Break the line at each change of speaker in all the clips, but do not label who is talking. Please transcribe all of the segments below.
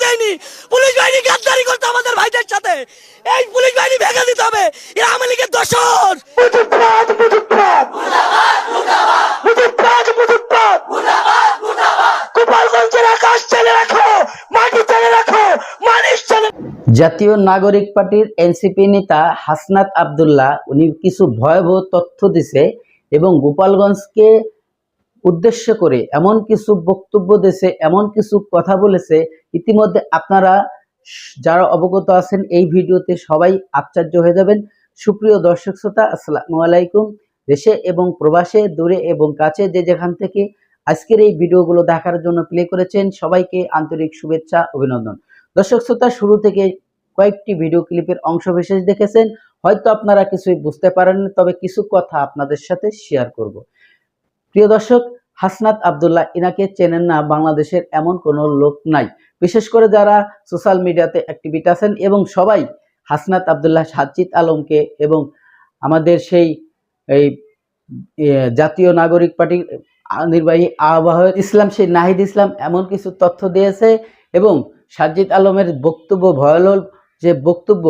দেয়নি। পুলিশ বাহিনী গাদ্দারি করতে আমাদের ভাইদের সাথে, এই পুলিশ বাহিনী ভেঙে দিতে হবে। এরা আওয়ামী লীগের দোসর। মুজিববাদ মুজিববাদ মুর্দাবাদ মুর্দাবাদ মুজিববাদ মুজিববাদ মুর্দাবাদ মুর্দাবাদ। গোপালগঞ্জের আকাশ চালে রাখো, মাটি চালে রাখো, মানুষ চালে।
জাতীয় নাগরিক পার্টির এনসিপি নেতা হাসনাত আব্দুল্লাহ উনি কিছু ভয়াবহ তথ্য দিছে এবং গোপালগঞ্জকে উদ্দেশ্য করে এমন কিছু বক্তব্য দিয়েছে, এমন কিছু কথা বলেছে। ইতিমধ্যে আপনারা যারা অবগত আছেন এই ভিডিওতে সবাই আশ্চর্য হয়ে যাবেন। সুপ্রিয় দর্শক শ্রোতা, আসসালামু আলাইকুম। দেশে এবং প্রবাসে, দূরে এবং কাছে যে যেখান থেকে আজকের এই ভিডিওগুলো দেখার জন্য প্লে করেছেন, সবাইকে আন্তরিক শুভেচ্ছা, অভিনন্দন। দর্শক শ্রোতা, শুরু থেকে কয়েকটি ভিডিও ক্লিপের অংশ বিশেষ দেখেছেন, হয়তো আপনারা কিছুই বুঝতে পারেননি, তবে কিছু কথা আপনাদের সাথে শেয়ার করব। প্রিয় দর্শক, হাসনাত আব্দুল্লাহ ইনাকে চেনেন না বাংলাদেশের এমন কোনো লোক নাই, বিশেষ করে যারা সোশ্যাল মিডিয়াতে অ্যাক্টিভিটি আছেন এবং সবাই হাসনাত আব্দুল্লাহ, সাজ্জিদ আলমকে এবং আমাদের সেই এই জাতীয় নাগরিক পার্টির নির্বাহী আহ্বায়ক ইসলাম, সেই নাহিদ ইসলাম এমন কিছু তথ্য দিয়েছে এবং সাজ্জিদ আলমের বক্তব্য, ভয়াবহ যে বক্তব্য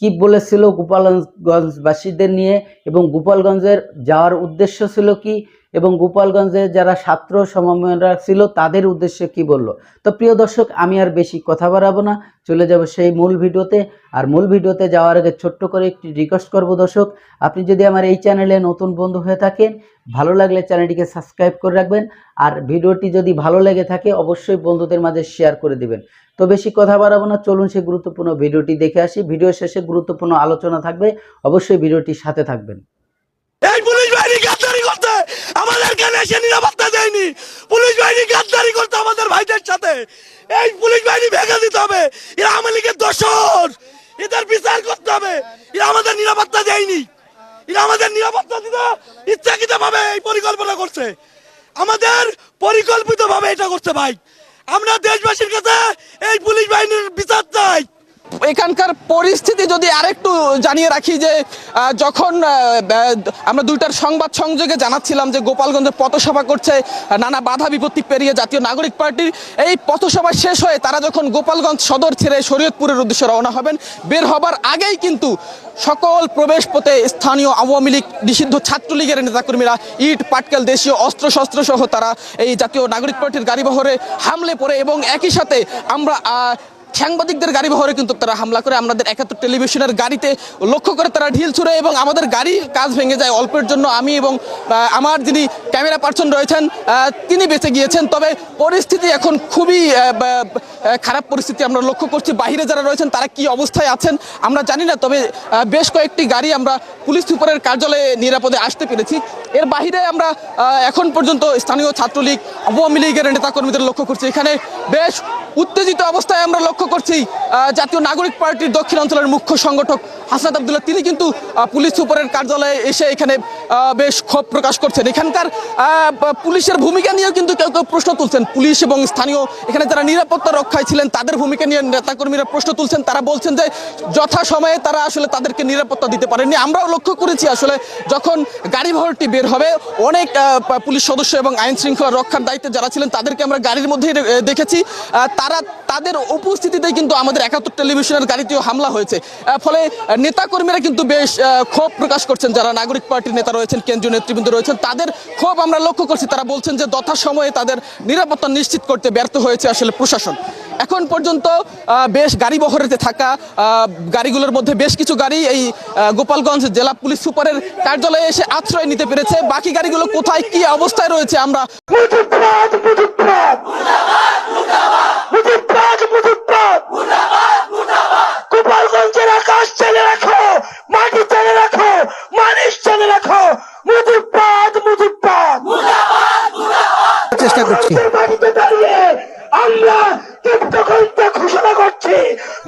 কি বলেছিল গোপালগঞ্জবাসীদের নিয়ে এবং গোপালগঞ্জের যাওয়ার উদ্দেশ্য ছিল কি এবং গোপালগঞ্জে যারা ছাত্র সমন্বয়করা ছিল তাদের উদ্দেশ্যে কি বলল। তো প্রিয় দর্শক, আমি আর বেশি কথা বাড়াবো না, চলে যাব সেই মূল ভিডিওতে। আর মূল ভিডিওতে যাওয়ার আগে ছোট্ট করে একটি রিকোয়েস্ট করব দর্শক, আপনি যদি আমার এই চ্যানেলে নতুন বন্ধু হয়ে থাকেন, ভালো লাগলে চ্যানেলটিকে সাবস্ক্রাইব করে রাখবেন। আর ভিডিওটি যদি ভালো লেগে থাকে অবশ্যই বন্ধুদের মাঝে শেয়ার করে দিবেন। তো বেশি কথা বাড়াবো না, চলুন সেই গুরুত্বপূর্ণ ভিডিওটি দেখে আসি। ভিডিও শেষে গুরুত্বপূর্ণ আলোচনা থাকবে, অবশ্যই ভিডিওটির সাথে থাকবেন।
এই পুলিশ বাহিনী গাদ্দারি করতে আমাদেরকে এসে নিরাপত্তা দেয়নি। পুলিশ বাহিনী গাদ্দারি করতে আমাদের ভাইদের সাথে, এই পুলিশ বাহিনী ভেঙে দিতে হবে। এরা আওয়ামী লীগের দোসর, এদের বিচার করতে হবে। এরা আমাদের নিরাপত্তা দেয়নি, এরা আমাদের নিরাপত্তা দিতে ইচ্ছাকৃত ভাবে এই পরিকল্পনা করছে, আমাদের পরিকল্পিত ভাবে এটা করছে। ভাই, আমরা দেশবাসীর কাছে এই পুলিশ বাহিনীর বিচার চাই।
এখানকার পরিস্থিতি যদি আরেকটু জানিয়ে রাখি যে যখন আমরা দুইটার সংবাদ সংযোগে জানাচ্ছিলাম যে গোপালগঞ্জে পথসভা করছে নানা বাধা বিপত্তি পেরিয়ে জাতীয় নাগরিক পার্টির, এই পথসভা শেষ হয়ে তারা যখন গোপালগঞ্জ সদর ছেড়ে শরীয়তপুরের উদ্দেশ্যে রওনা হবেন, বের হবার আগেই কিন্তু সকল প্রবেশ পথে স্থানীয় আওয়ামী লীগ নিষিদ্ধ ছাত্রলীগের নেতাকর্মীরা ইট পাটকেল দেশীয় অস্ত্রশস্ত্র সহ তারা এই জাতীয় নাগরিক পার্টির গাড়িবহরে হামলে পড়ে এবং একই সাথে আমরা সাংবাদিকদের গাড়ি বহরে কিন্তু তারা হামলা করে। আমাদের ৭১ টেলিভিশনের গাড়িতে লক্ষ্য করে তারা ঢিল ছুড়ে এবং আমাদের গাড়ির কাজ ভেঙে যায় অল্পের জন্য। আমি এবং আমার যিনি ক্যামেরা পার্সন রয়েছেন তিনি বেঁচে গিয়েছেন। তবে পরিস্থিতি এখন খুবই খারাপ পরিস্থিতি আমরা লক্ষ্য করছি। বাহিরে যারা রয়েছেন তারা কি অবস্থায় আছেন আমরা জানি না, তবে বেশ কয়েকটি গাড়ি আমরা পুলিশ সুপারের কার্যালয়ে নিরাপদে আসতে পেরেছি। এর বাহিরে আমরা এখন পর্যন্ত স্থানীয় ছাত্রলীগ, আওয়ামী লীগের নেতাকর্মীদের লক্ষ্য করছি। এখানে বেশ উত্তেজিত অবস্থায় আমরা লক্ষ্য করছি জাতীয় নাগরিক পার্টির দক্ষিণ অঞ্চলের মুখ্য সংগঠক হাসনাত আব্দুল্লাহ, তিনি কিন্তু পুলিশ সুপারের কার্যালয়ে এসে এখানে বেশ ক্ষোভ প্রকাশ করছেন। এখানকার পুলিশের ভূমিকা নিয়েও কিন্তু কেউ কেউ প্রশ্ন তুলছেন। পুলিশ এবং স্থানীয় এখানে যারা নিরাপত্তা রক্ষায় ছিলেন তাদের ভূমিকা নিয়ে নেতাকর্মীরা প্রশ্ন তুলছেন। তারা বলছেন যে যথাসময়ে তারা আসলে তাদেরকে নিরাপত্তা দিতে পারেননি। আমরাও লক্ষ্য করেছি আসলে যখন গাড়ি বহরটি বের হবে অনেক পুলিশ সদস্য এবং আইন শৃঙ্খলা রক্ষার দায়িত্বে যারা ছিলেন তাদেরকে আমরা গাড়ির মধ্যেই দেখেছি। তাদের উপস্থিতিতে কিন্তু আমাদের ৭১ টেলিভিশনের গাড়িতেও হামলা হয়েছে। ফলে নেতাকর্মীরা কিন্তু বেশ ক্ষোভ প্রকাশ করছেন। যারা নাগরিক পার্টির নেতা রয়েছেন, কেন্দ্রীয় নেতৃবৃন্দ রয়েছেন, তাদের ক্ষোভ আমরা লক্ষ্য করছি। তারা বলছেন যে যথাসময়ে তাদের নিরাপত্তা নিশ্চিত করতে ব্যর্থ হয়েছে আসলে প্রশাসন। এখন পর্যন্ত বেশ গাড়ি বহরেতে থাকা গাড়িগুলোর মধ্যে বেশ কিছু গাড়ি এই গোপালগঞ্জ জেলা পুলিশ সুপারের কার্যালয়ে এসে আশ্রয় নিতে পেরেছে। বাকি গাড়িগুলো কোথায় কি অবস্থায় রয়েছে আমরা
গোপালগঞ্জের আকাশ চালে রাখো, মাটি চালে রাখো, মানুষ চালে রাখো। মুজিববাদ মুজিববাদ
চেষ্টা করছি।
মাটিতে দাঁড়িয়ে আমরা তীব্র ঘোষণা করছি,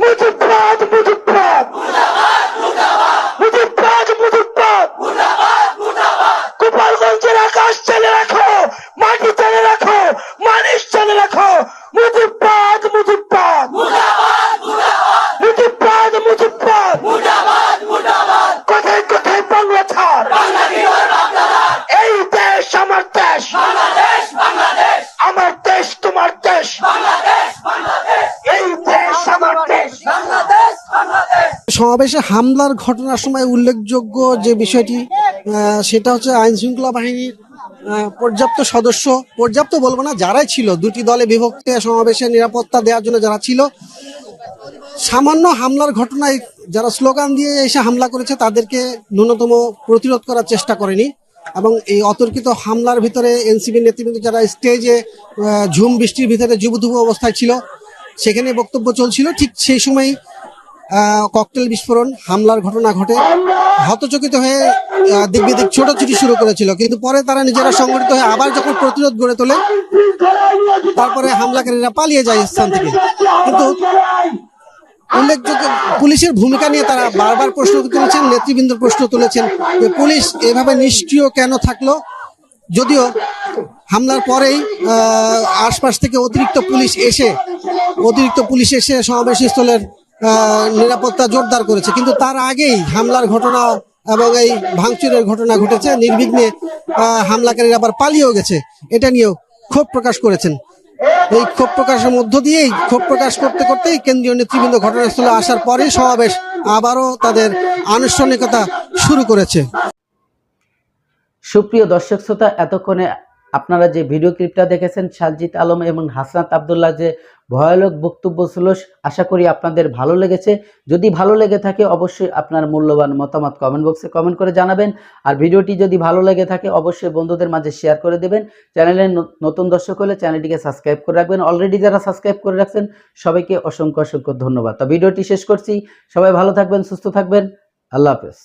মুজিববাদ মুজিববাদ মুজিববাদ মুজিববাদ। গোপালগঞ্জের আকাশ চালে রাখো, মাটি চালে রাখো, মানুষ চালে রাখো। মুজিববাদ মুজিববাদ মুজিববাদ মুজিববাদ। কোথায় কোথায় বাংলা ছাড়, এই দেশ আমার দেশ, আমার দেশ তোমার দেশ, এই
সমাবেশে হামলার ঘটনার সময় উল্লেখযোগ্য যে বিষয়টি সেটা হচ্ছে আইন শৃঙ্খলা বাহিনীর পর্যাপ্ত সদস্য, পর্যাপ্ত বলবো না, যারাই ছিল দুটি দলে বিভক্ত সমাবেশে নিরাপত্তা দেওয়ার জন্য যারা ছিল, সামান্য হামলার ঘটনায় যারা স্লোগান দিয়ে এসে হামলা করেছে তাদেরকে ন্যূনতম প্রতিরোধ করার চেষ্টা করেনি। এবং এই অতর্কিত হামলার ভিতরে এনসিপি নেতৃবৃন্দ যারা স্টেজে ঝুম বৃষ্টির ভিতরে যুবধুবু অবস্থায় ছিল সেখানে বক্তব্য চলছিল, ঠিক সেই সময় ককটেল বিস্ফোরণ হামলার ঘটনা ঘটে। হতচকিত হয়ে দিক বিদিক ছোটাছুটি শুরু করেছিল, কিন্তু পরে তারা নিজেরা সংগঠিত হয়ে আবার যখন প্রতিরোধ গড়ে তোলে তারপরে হামলাকারীরা পালিয়ে যায় স্থান থেকে। কিন্তু উল্লেখযোগ্য পুলিশের ভূমিকা নিয়ে তারা বারবার প্রশ্ন তুলেছেন, নেতৃবৃন্দ প্রশ্ন তুলেছেন যে পুলিশ এভাবে নিষ্ক্রিয় কেন থাকলো, যদিও হামলার পরেই আশপাশ থেকে অতিরিক্ত পুলিশ এসে সমাবেশস্থলের নিরাপত্তা জোরদার করেছে, কিন্তু তার আগেই হামলার ঘটনা এবং এই ভাঙচুরের ঘটনা ঘটেছে। নির্বিঘ্নে হামলাকারীরা আবার পালিয়েও গেছে, এটা নিয়েও ক্ষোভ প্রকাশ করেছেন। এই ক্ষোভ প্রকাশের মধ্য দিয়েই ক্ষোভ প্রকাশ করতে করতেই কেন্দ্রীয় নেতৃবৃন্দ ঘটনাস্থলে আসার পরেই সমাবেশ আবারও তাদের আনুষ্ঠানিকতা শুরু করেছে।
সুপ্রিয় দর্শক শ্রোতা, এতক্ষণে আপনারা যে ভিডিও ক্লিপটা দেখেছেন সাজিদ আলম এবং হাসনাত আব্দুল্লাহ যে ভয়ানক বক্তব্য ছিল, আশা করি আপনাদের ভালো লেগেছে। যদি ভালো লেগে থাকে অবশ্যই আপনার মূল্যবান মতামত কমেন্ট বক্সে কমেন্ট করে জানাবেন। আর ভিডিওটি যদি ভালো লেগে থাকে অবশ্যই বন্ধুদের মাঝে শেয়ার করে দেবেন। চ্যানেলে নতুন দর্শক হলে চ্যানেলটিকে সাবস্ক্রাইব করে রাখবেন। অলরেডি যারা সাবস্ক্রাইব করে রাখছেন সবাইকে অসংখ্য অসংখ্য ধন্যবাদ। তো ভিডিওটি শেষ করছি, সবাই ভালো থাকবেন, সুস্থ থাকবেন, আল্লাহ হাফেজ।